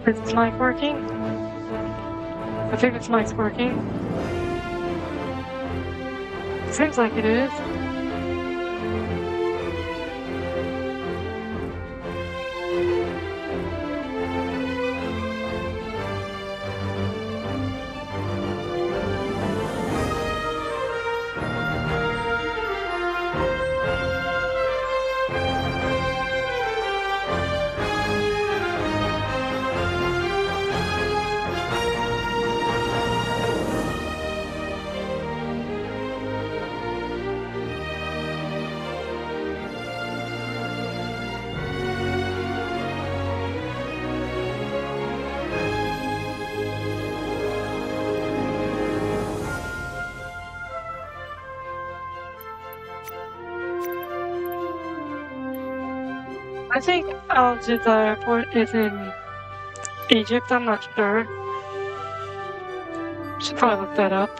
Is this mic working? I think this mic's working. Seems like it is. I think Al Jizza Airport is in Egypt, I'm not sure. Should probably look that up.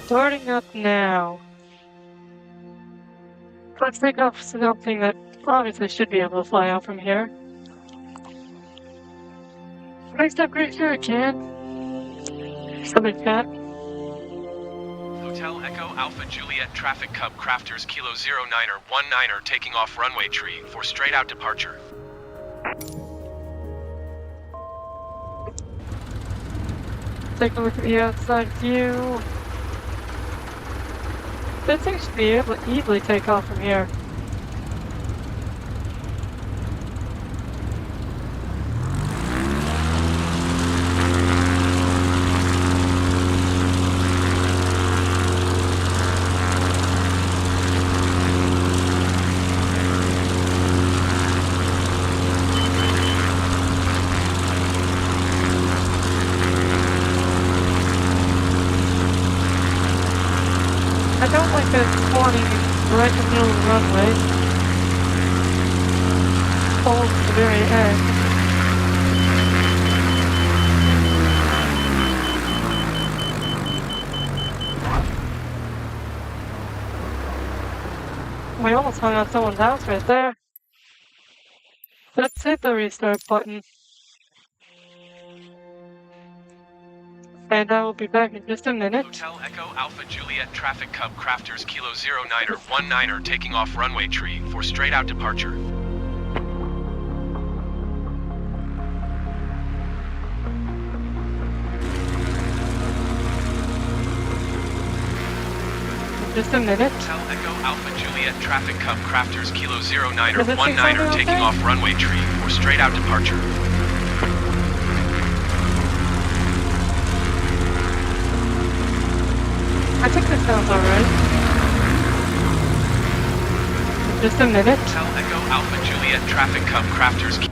Starting up now. Let's take off something that obviously should be able to fly out from here. Next upgrade here it can. Somebody chat. Hotel Echo Alpha Juliet Traffic Cub Crafters Kilo 09er 19er taking off runway tree for straight out departure. Take a look at the outside view. This thing should be able to easily take off from here. I don't like that it's spawning right in the middle of the runway. Almost at the very end. We almost hung on someone's house right there. Let's hit the restart button. And I will be back in just a minute. Hotel Echo Alpha Juliet Traffic Cub Crafters Kilo 09er 19er taking off runway tree for straight out departure. Just a minute. Hotel Echo Alpha Juliet Traffic Cub Crafters Kilo 09er 19er taking off runway tree for straight out departure. I think this sounds alright. Just a minute. Hotel Echo Alpha Juliet Traffic Cub Crafters.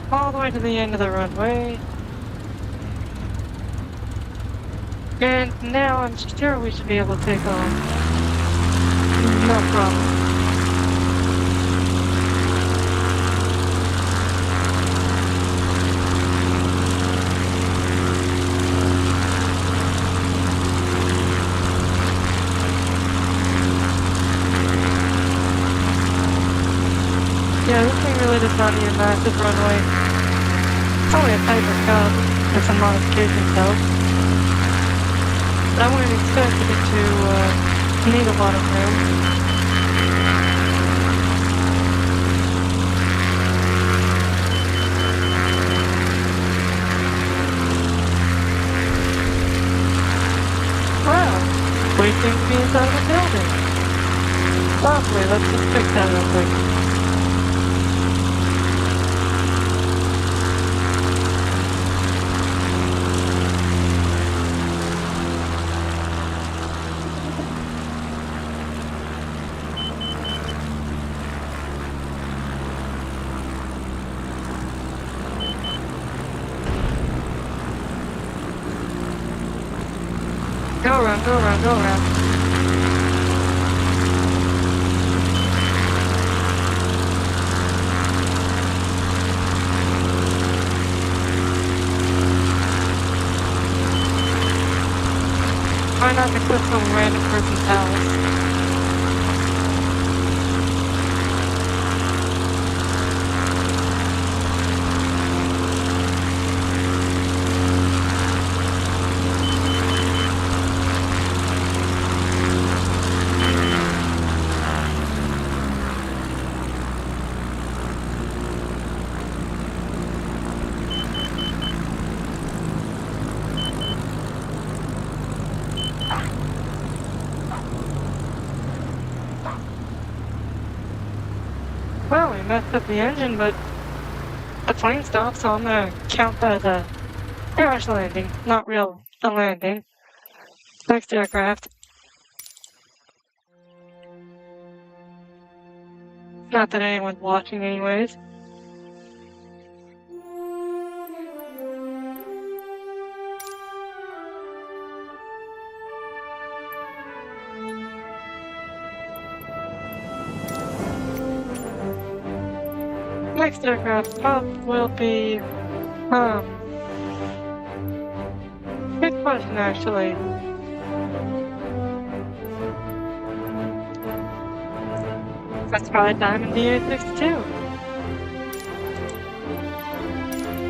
All the way to the end of the runway. And now I'm sure we should be able to take off. No problem. Yeah, this thing really does not need a massive runway. It's only a Piper Cub with some modifications though. I wouldn't expect it to need a lot of room. Well, we seem to be inside the building. Lovely, let's just fix that real quick. Go around, go around, go around. Try not to clip some random person's house. Well, we messed up the engine, but the plane stopped, so I'm gonna count that as a crash landing, not real a landing. Next aircraft. Not that anyone's watching anyways. Next aircraft up will be, good question actually. That's probably Diamond DA62.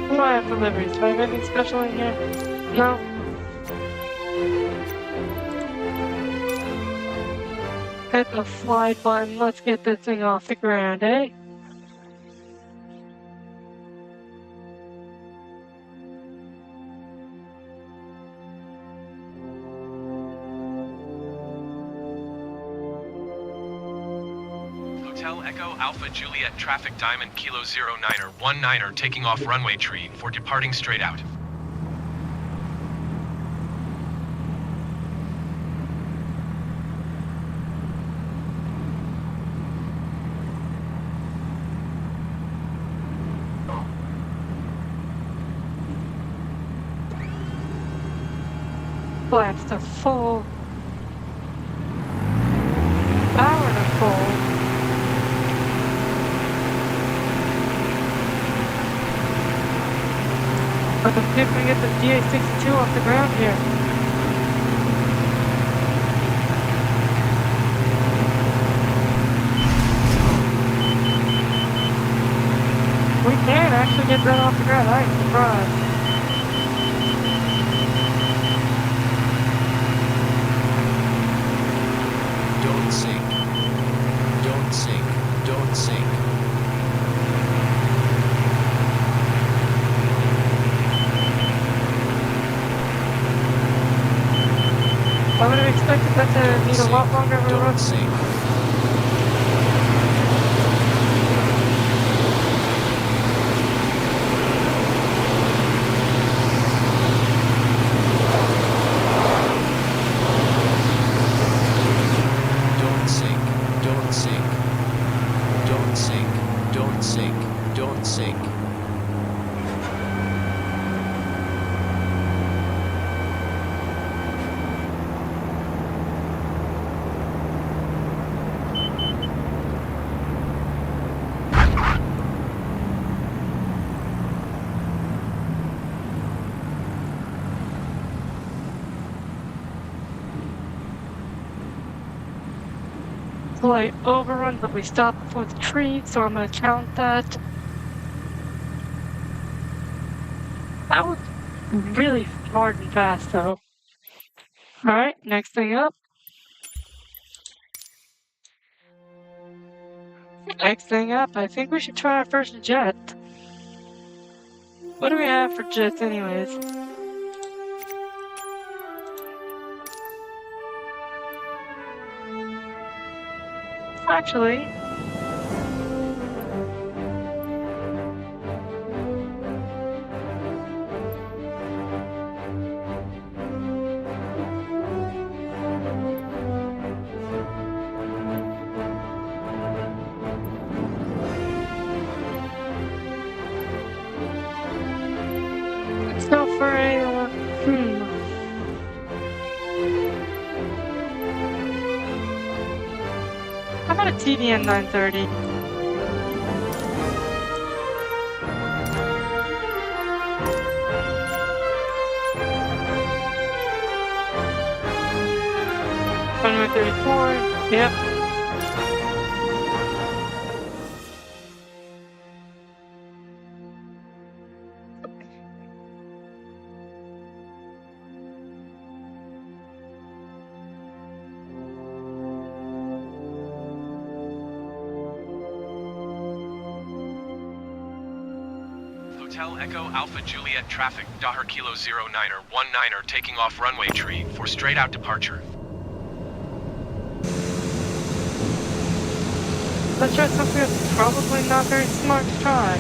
What do I have deliveries? Do I have anything special in here? No. Hit the fly button, let's get this thing off the ground, eh? Hotel Echo Alpha Juliet Traffic Diamond Kilo 09er 19er taking off runway tree for departing straight out. Flaps to full. Power to full. Let's see if we can get the DA62 off the ground here. We can actually get that off the ground. I'm surprised. Don't sink. Don't sink. Don't sink. I would have expected that to need a lot longer of a run. Don't sink. Don't sink. Don't sink. Don't sink. Don't sink. Don't sink. Slight overrun, but we stopped before the tree, so I'm gonna count that. That was really hard and fast, though. Alright, next thing up. Next thing up, I think we should try our first jet. What do we have for jets anyways? Actually, let's go for a, How about a TDN 930? Runway 34, yep. Hotel Echo Alpha Juliet traffic, Daher Kilo 09er 19er taking off runway tree for straight out departure. Let's try something that's probably not very smart to try.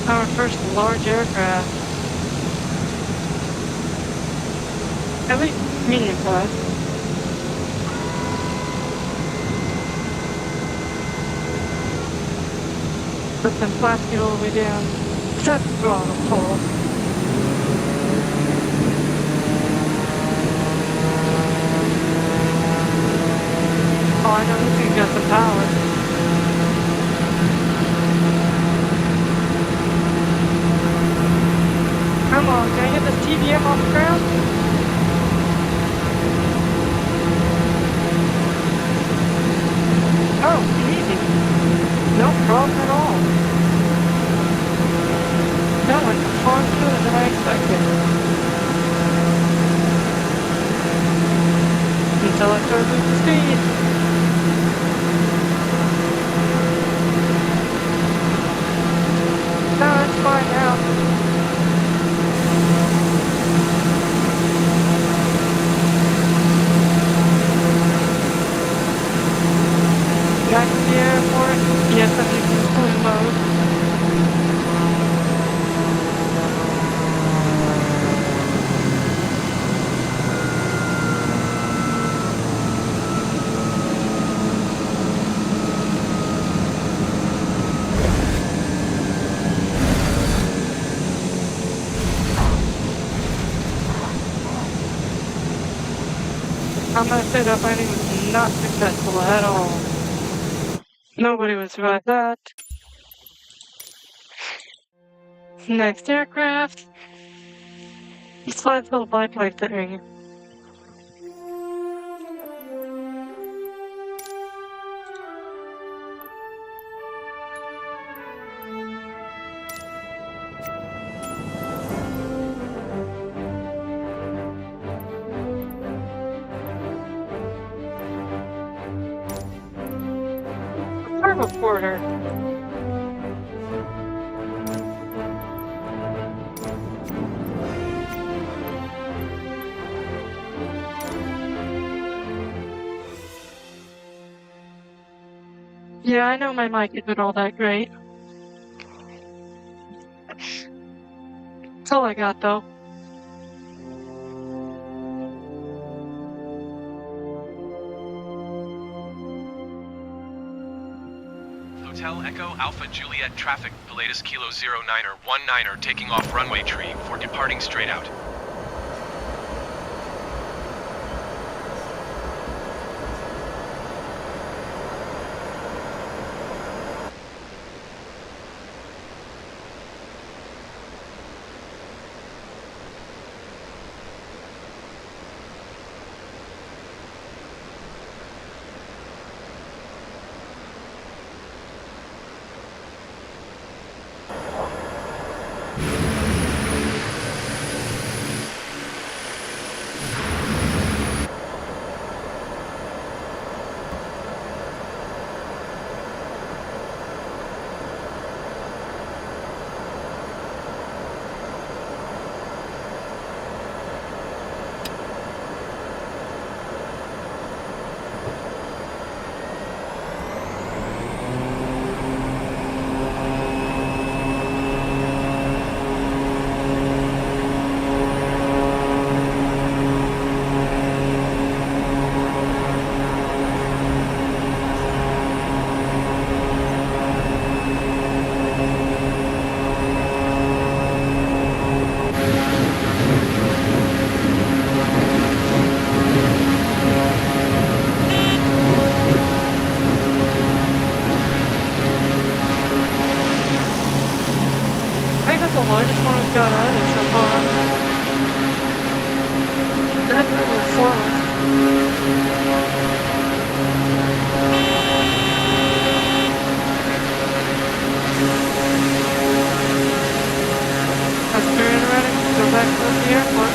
Our first large aircraft. At least medium size. Put some plastic all the way down. Set the throttle pull. Oh, I know this thing's got some power. Come on, can I get this TBM off the ground? Oh, easy. No problem at all. That went far smoother than I expected. Until I started losing speed. No, it's fine now. Back to the airport. Yes, I'm using full mode. I'm gonna say that landing was not successful at all. Nobody would survive that. Next aircraft. This flies little biplane thing. Cargo porter. Yeah, I know my mic isn't all that great. That's all I got though. Hotel Echo Alpha Juliet traffic, the latest Kilo 09er 19er taking off runway tree for departing straight out. I think that's the largest one we've got out of so far. Definitely the slowest. That's very ready. Go back to the airport.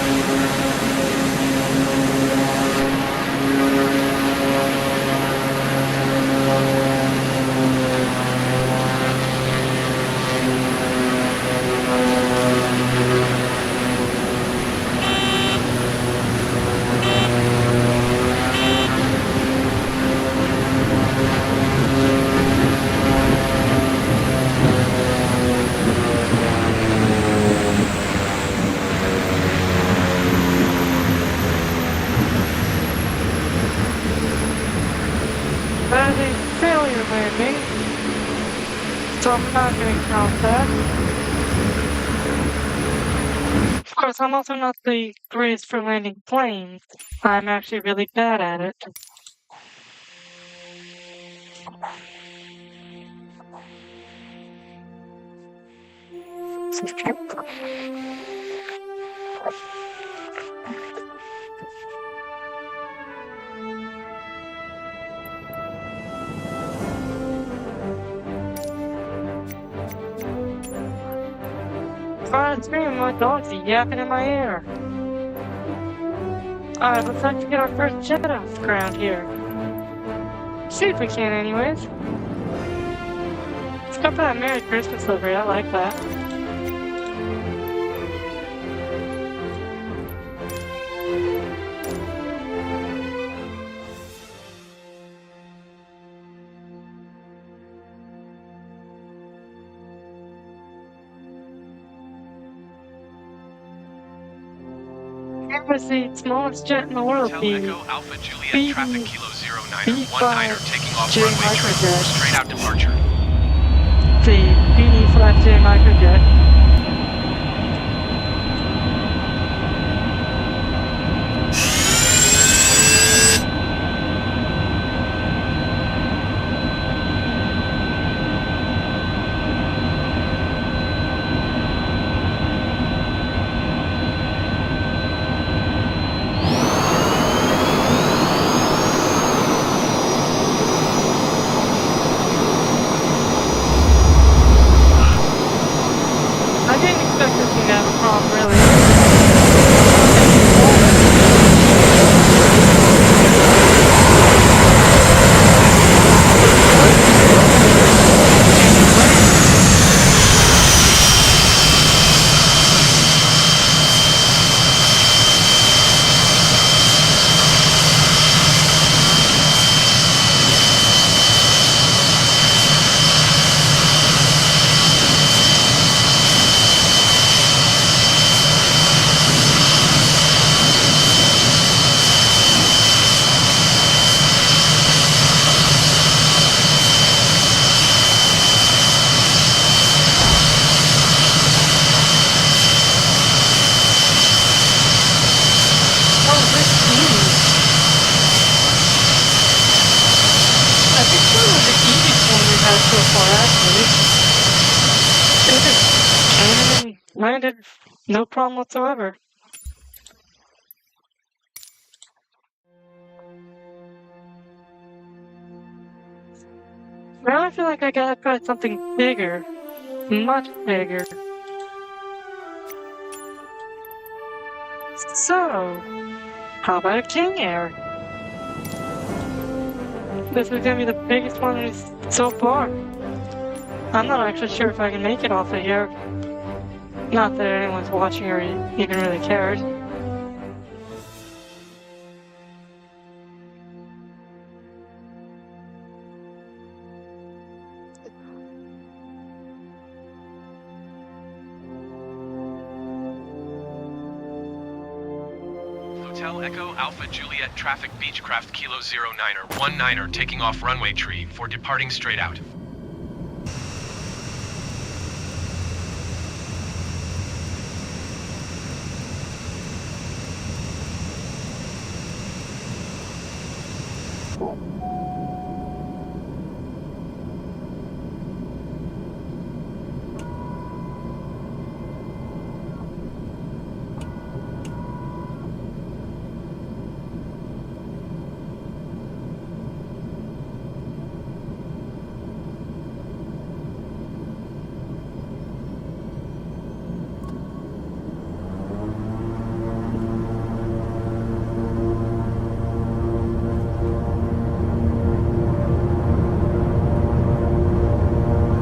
That is a failure landing. So I'm not going to count that. Of course, I'm also not the greatest for landing planes. I'm actually really bad at it. It's me and my dogs are yapping in my ear. Alright, let's actually get our first jet off the ground here. See if we can anyways. Let's go for that Merry Christmas livery, I like that. It was the smallest jet in the world, Hotel the Echo Alpha Juliet Traffic Kilo 09er, B5 19er taking off J runway 3, microjet. straight out departure. The B5J microjet. I didn't expect this thing to have a problem, really. Oh, this easy. I think one was the easiest one we've had so far, actually. It just came in and landed, no problem whatsoever. Now I feel like I gotta try something bigger. Much bigger. So, how about a King Air? This is gonna be the biggest one so far. I'm not actually sure if I can make it off of here. Not that anyone's watching or even really cares. Hotel Echo Alpha Juliet Traffic Beechcraft Kilo 09er 19er taking off runway tree for departing straight out.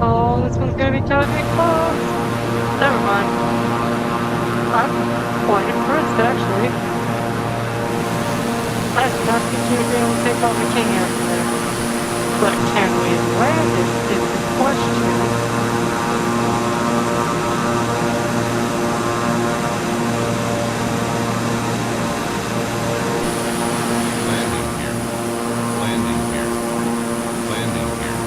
Oh, this one's gonna be totally close. Never mind. I'm quite impressed, actually. I did not think you would be able to take off a King Air from there. But can we land it is the question. Landing here. Landing here. Landing here.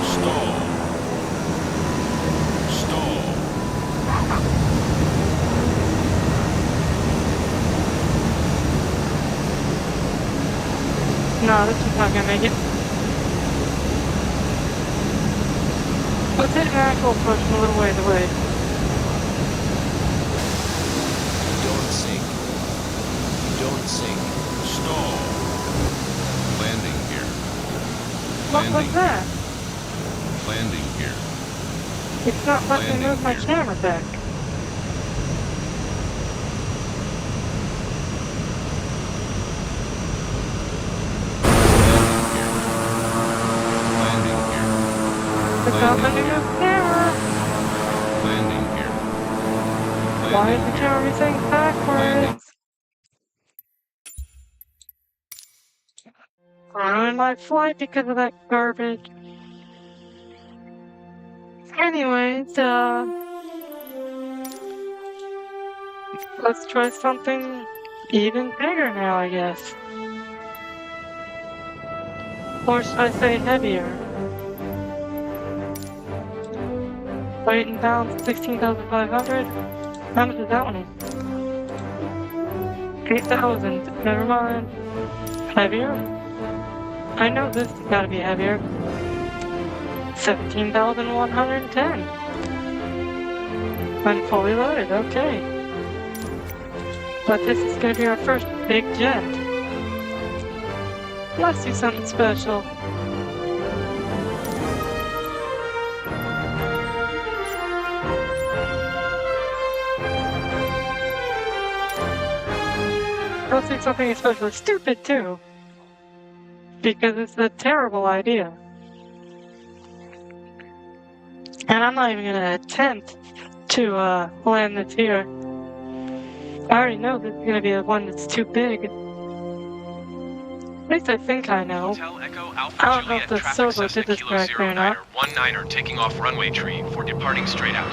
Stall. Stall. No, this one's not gonna make it. Let's hit an actual push from a little ways away. Don't sink. Don't sink. Stall. Landing here. What was Landing. that? Landing here. It's not letting me Landing move my here. camera back. Landing here. It's not letting me move the camera. Landing here. Why is Landing the here. camera saying backwards? Ruined my flight because of that garbage. Anyways, let's try something even bigger now, I guess. Or should I say heavier? Weight in pounds, 16,500. How much is that one? 8,000. Never mind. Heavier? I know this has gotta be heavier. 17,110. I'm fully loaded, okay. But this is gonna be our first big jet. Let's do something special. Let's do something especially stupid too. Because it's a terrible idea. And I'm not even gonna attempt to land this here. I already know this is gonna be the one that's too big. At least I think I know. Hotel Echo Alpha I don't know if Juliet the Traffic Sobo Cessna did this Kilo correctly or not. 09er 19er taking off runway tree for departing straight out.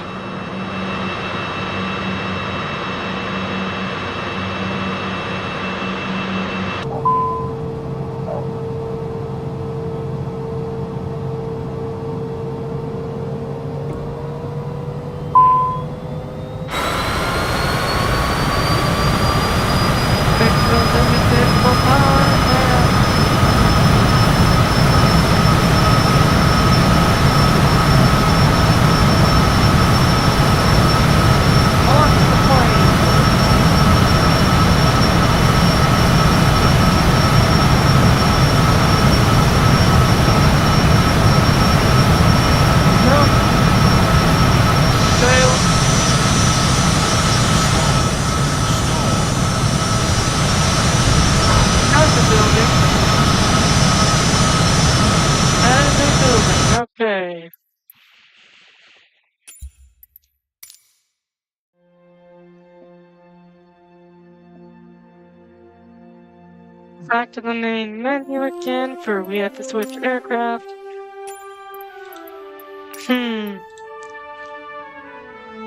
Back to the main menu again for we have to switch aircraft.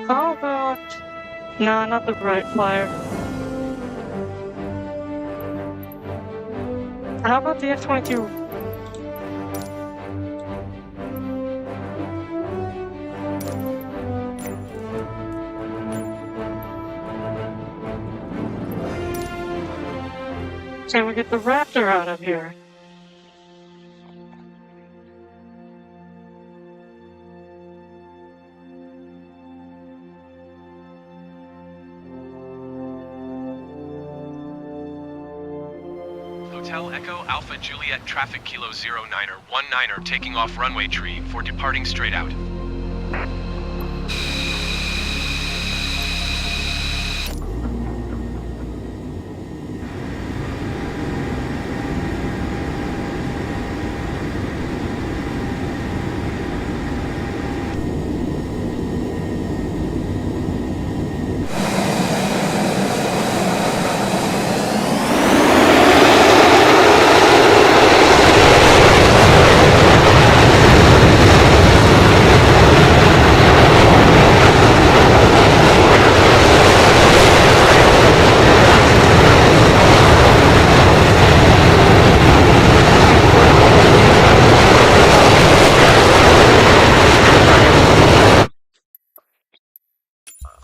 How about... Nah, not the Bright Flyer. How about the F-22? Can we get the Raptor out of here? Hotel Echo Alpha Juliet traffic Kilo 09er 19er taking off runway tree for departing straight out.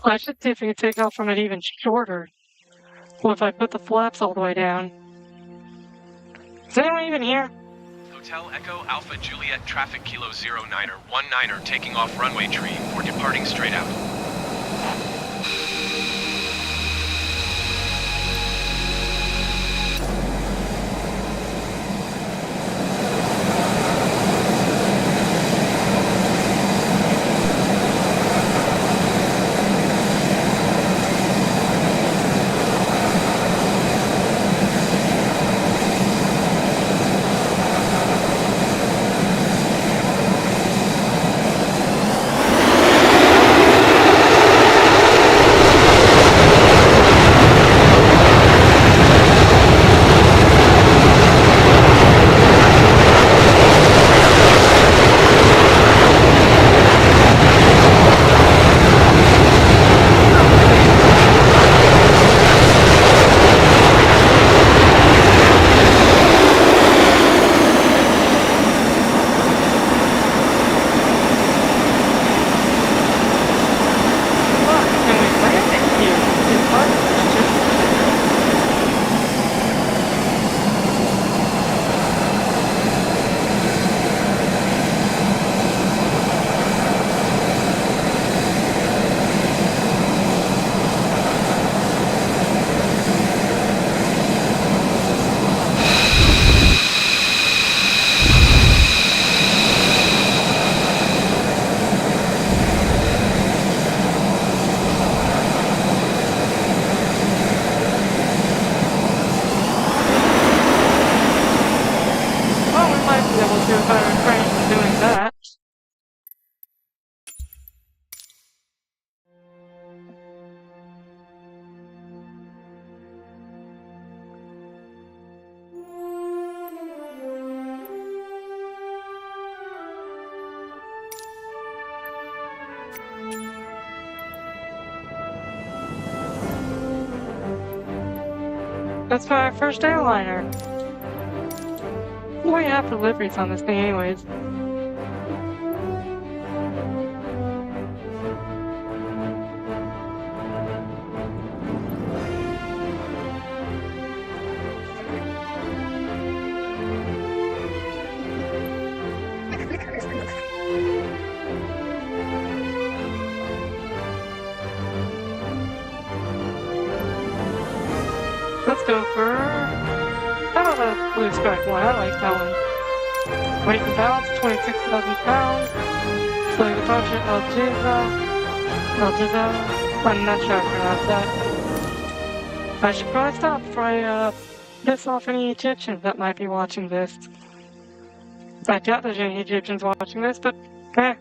I should see if we can take off from it even shorter. Well, if I put the flaps all the way down. Is anyone even here? Hotel Echo Alpha Juliet traffic Kilo 09er 19er taking off runway tree for departing straight out. That's my first airliner. We have deliveries on this thing anyways. Let's go for... How about the blue stripe one? I like that one. Weight and balance, 26,000 pounds. So departure Algiza. I'm not sure how to pronounce that. I should probably stop before I piss off any Egyptians that might be watching this. I doubt there's any Egyptians watching this, but eh.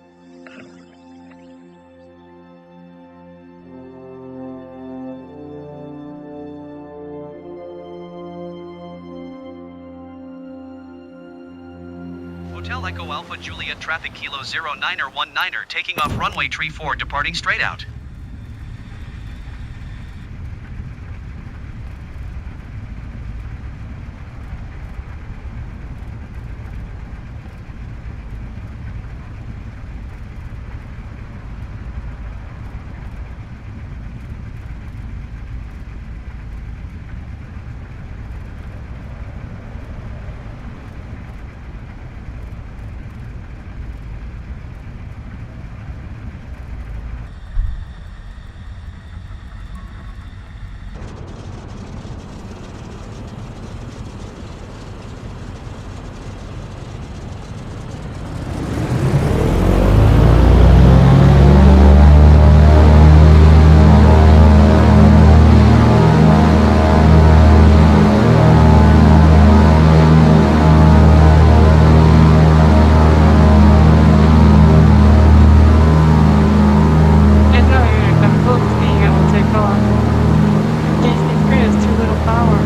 Echo Alpha Juliet Traffic Kilo 09er19er taking off runway 34 departing straight out. It's not even come close to being able to take off. DC-3 has too little power.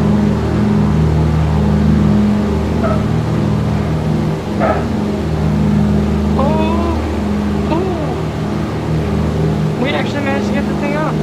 Oh! We actually managed to get the thing up.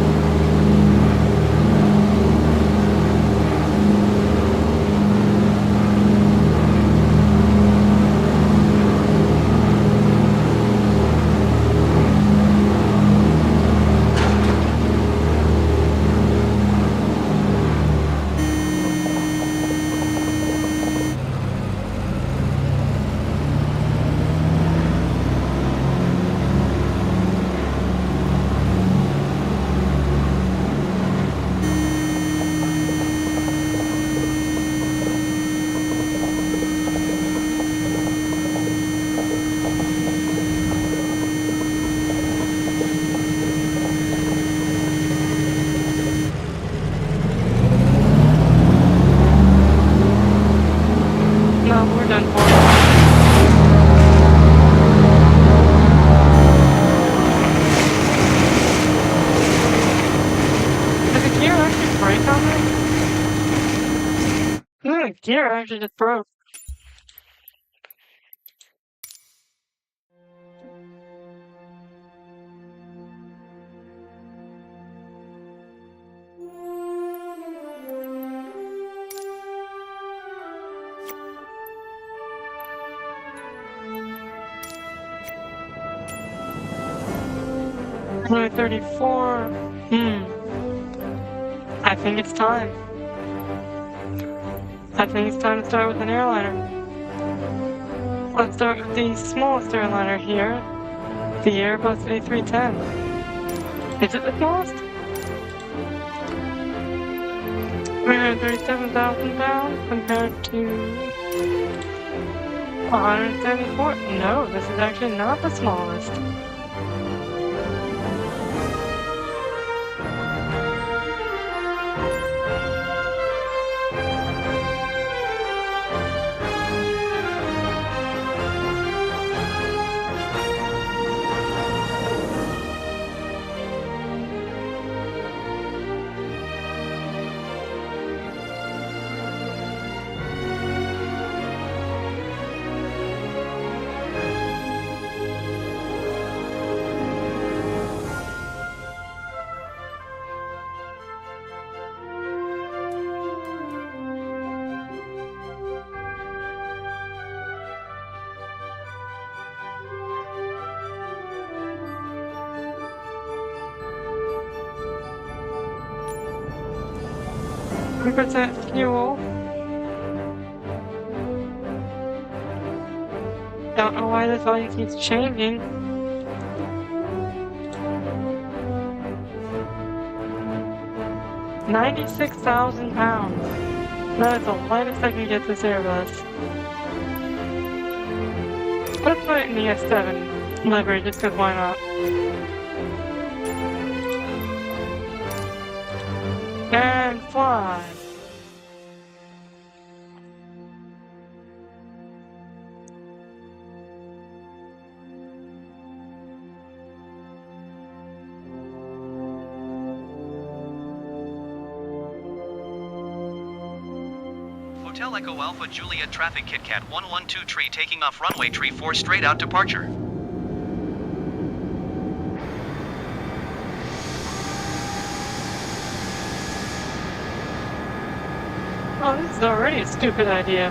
No, we're done for. Did the gear actually break on this? The gear actually just broke. Runway 34. I think it's time. I think it's time to start with an airliner. Let's start with the smallest airliner here, the Airbus A310. Is it the smallest? 337,000 pounds compared to 174. No, this is actually not the smallest. Percent fuel. Don't know why this value keeps changing. £96,000. That is the lightest I can get this Airbus. Let's put it in the S7 livery just because why not? And fly. Hotel Echo Alpha Juliet Traffic KitKat 112 tree taking off runway tree 4 straight out departure. Oh, this is already a stupid idea.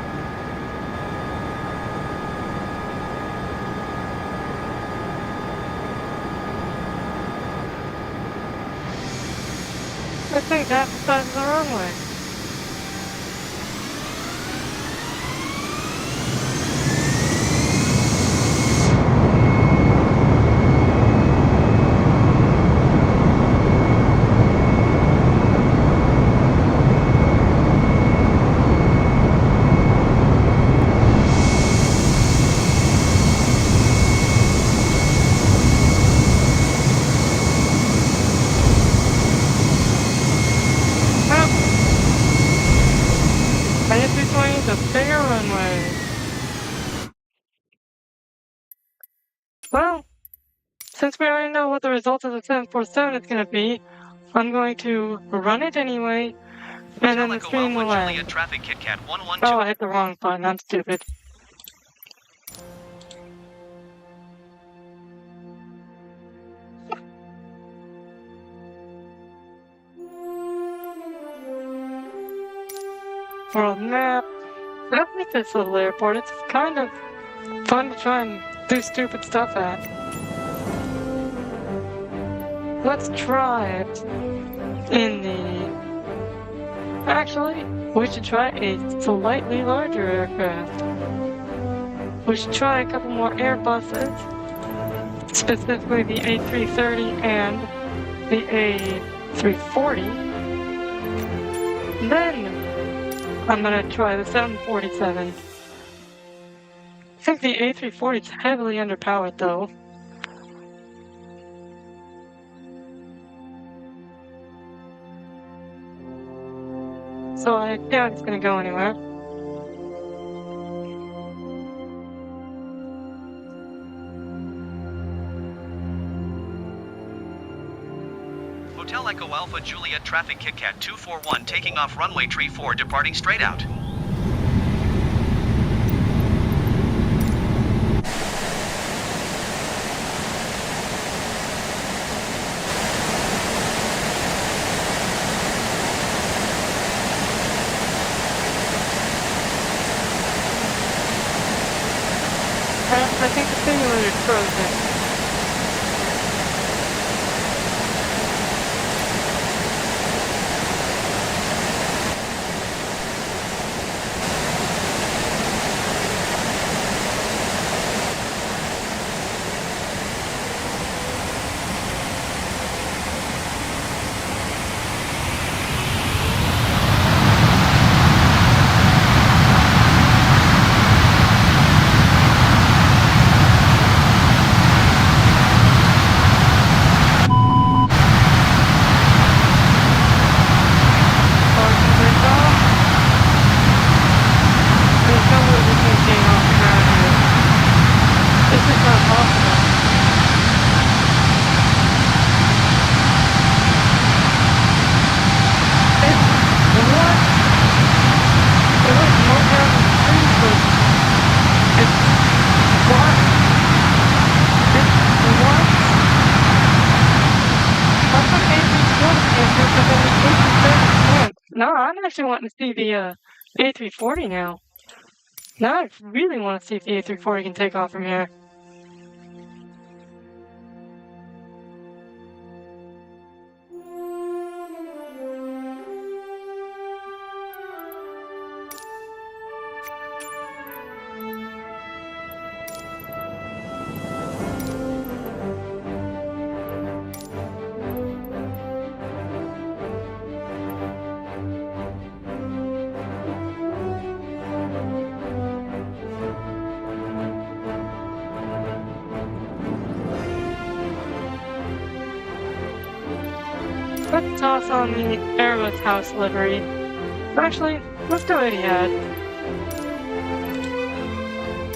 I think half the size of the runway. I guess we're going to bigger runway. Well, since we already know what the result of the 747 is going to be, I'm going to run it anyway, and then the screen will land. Traffic KitKat 112. Oh, I hit the wrong button. I'm stupid. World map. I like this little airport. It's kind of fun to try and do stupid stuff at. Let's try it in the... Actually, we should try a slightly larger aircraft. We should try a couple more Airbuses, specifically the A330 and the A340. Then I'm gonna try the 747. I think the A340 is heavily underpowered though. So I doubt it's gonna go anywhere. Hotel Echo Alpha Juliet Traffic KitKat 241 taking off runway tree 4 departing straight out. I think the simulator's frozen. No, I'm actually wanting to see the A340 now. Now I really want to see if the A340 can take off from here. Let's toss on the Airbus house livery. Actually, let's do Etihad.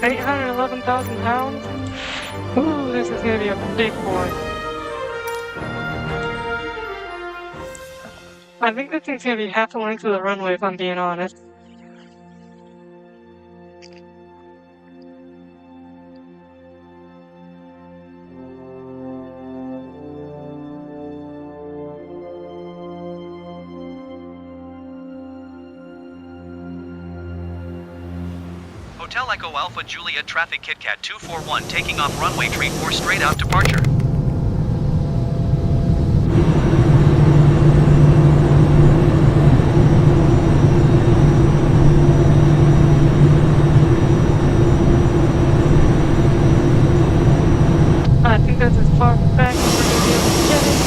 811,000 pounds? Ooh, this is gonna be a big boy. I think this thing's gonna be half the length of the runway if I'm being honest. Hotel Echo Alpha Juliet Traffic KitKat 241 taking off runway 34 straight out departure. I think that's as far back as we're gonna be able to get it.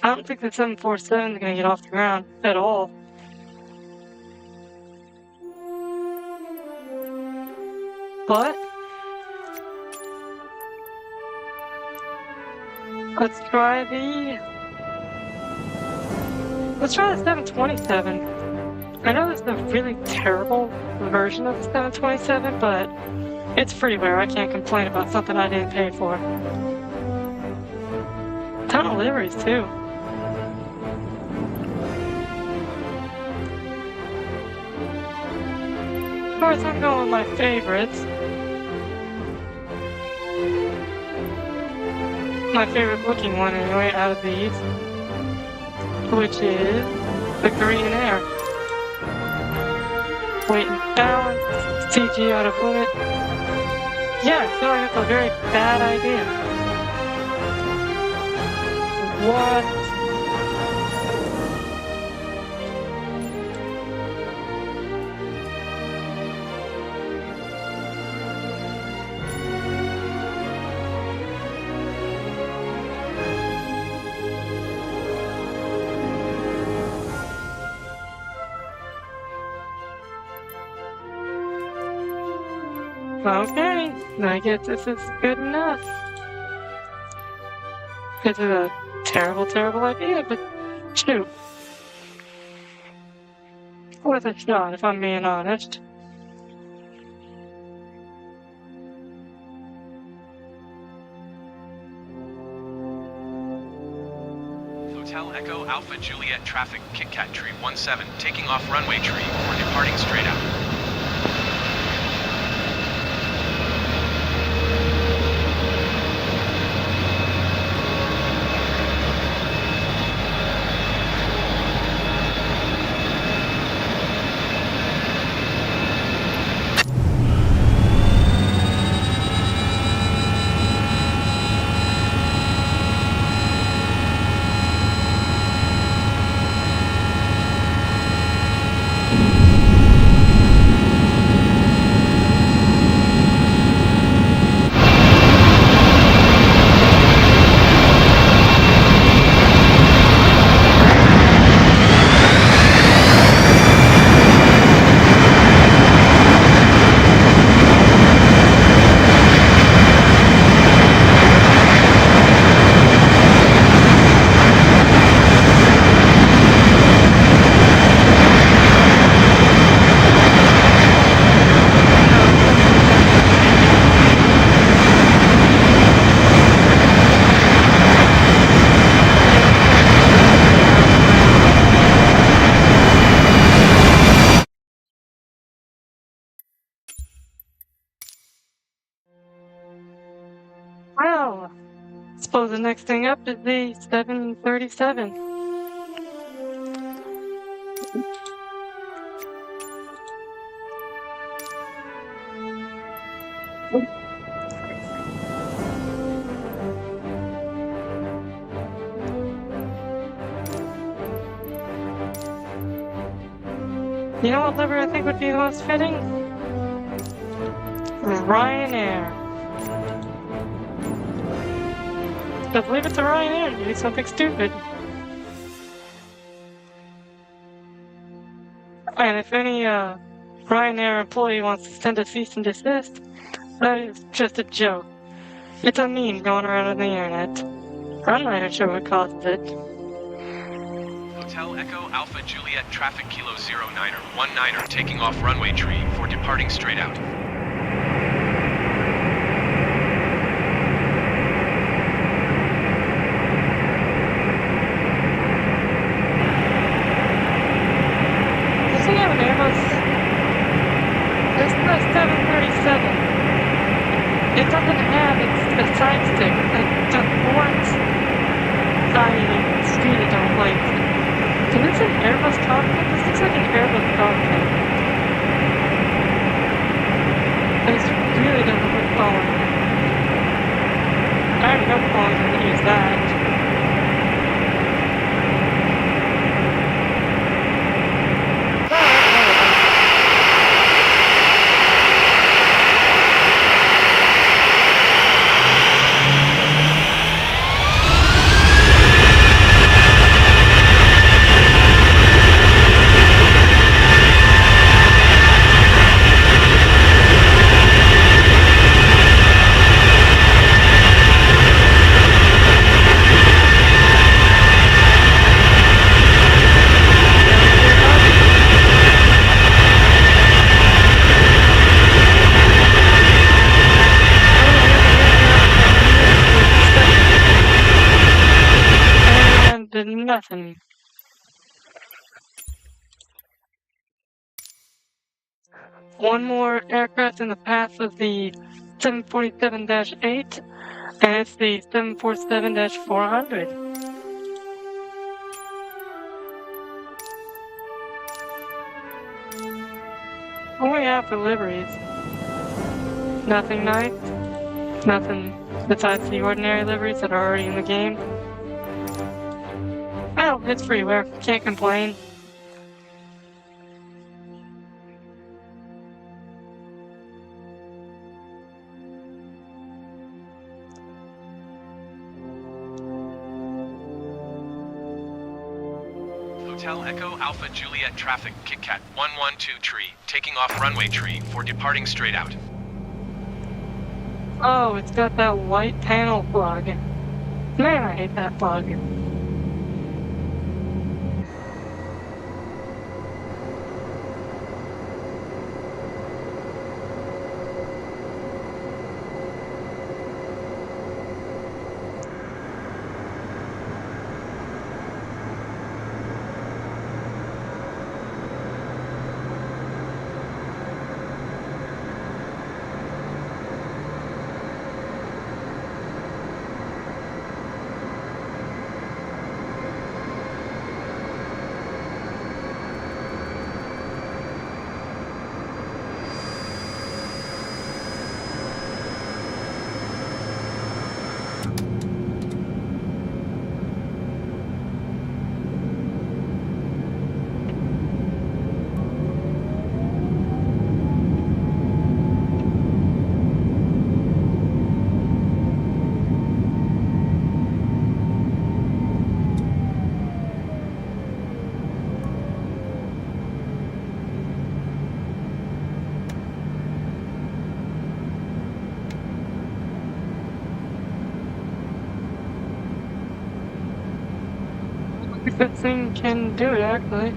I don't think the 747 is gonna get off the ground at all. But let's try the 727. I know this is a really terrible version of the 727, but it's freeware. I can't complain about something I didn't pay for. Ton of liveries too. Of course, I'm going with my favorites. My favorite looking one anyway out of these, which is the Korean Air. Weight and balance, CG out of limit. Yeah, I feel like that's a very bad idea. What? Okay, I guess this is good enough. This is a terrible, terrible idea, but shoot. Worth a shot, if I'm being honest. Hotel Echo Alpha Juliet Traffic KitKat Tree 17 taking off runway tree or departing straight out. Well, suppose the next thing up is the 737. You know what livery I think would be the most fitting? Ryanair. Just leave it to Ryanair to do something stupid. And if any Ryanair employee wants to send a cease and desist, that is just a joke. It's a meme going around on the internet. I'm not even sure what causes it. Hotel Echo Alpha Juliet Traffic Kilo 09er 19er taking off runway tree for departing straight out. Does he have an Airbus? This is the 737. It doesn't have the side stick. The port I really don't like. Is this an Airbus cockpit? This looks like an Airbus cockpit. This really doesn't look fun. I already know Paul's gonna use that. Nothing. One more aircraft in the path of the 747-8, and it's the 747-400. What do we have for liveries? Nothing nice? Nothing besides the ordinary liveries that are already in the game? Well, it's freeware. Can't complain. Hotel Echo Alpha Juliet Traffic KitKat 112 tree taking off runway tree for departing straight out. Oh, it's got that white panel plug. Man, I hate that plug. This thing can do it, actually.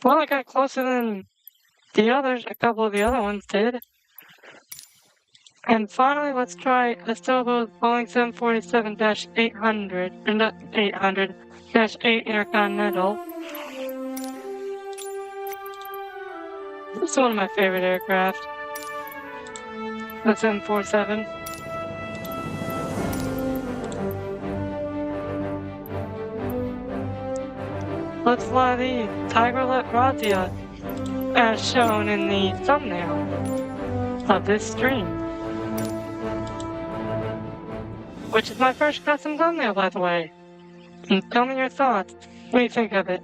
Well, I got closer than the others. A couple of the other ones did. And finally, let's try a Stobo Boeing 747-800, or not 800-8 Intercontinental. It's one of my favorite aircraft. The 747. Let's fly the Tigerlet Razzia as shown in the thumbnail of this stream. Which is my first custom thumbnail, by the way. And tell me your thoughts. What do you think of it?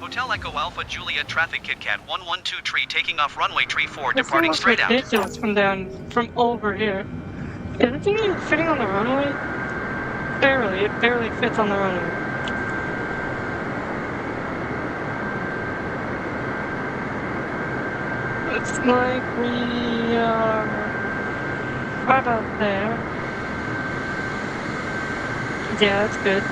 Hotel Echo Alpha Juliet traffic Kit Kat 112 tree taking off runway tree 4 This departing looks straight out. ridiculous from over here. Is the thing even fitting on the runway? Barely, it barely fits on the runway. Looks like we are right about there. Yeah, that's good.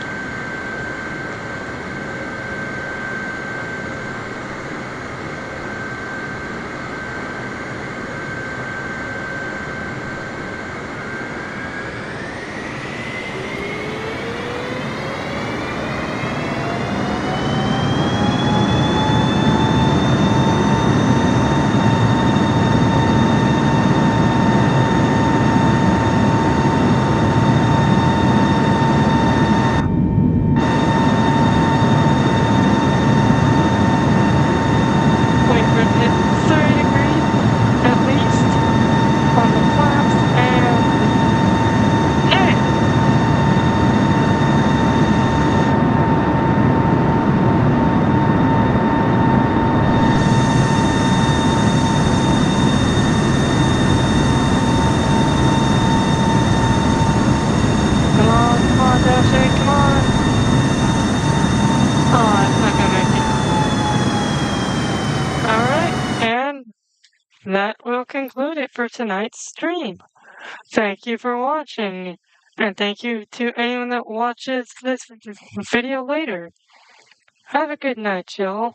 Wait for it to hit 30 degrees at least on the flaps and hey! Come on, Dash 8, come on! Oh, it's not gonna make it. Alright, and that will conclude it for tonight's stream. Thank you for watching, and thank you to anyone that watches this video later. Have a good night, y'all.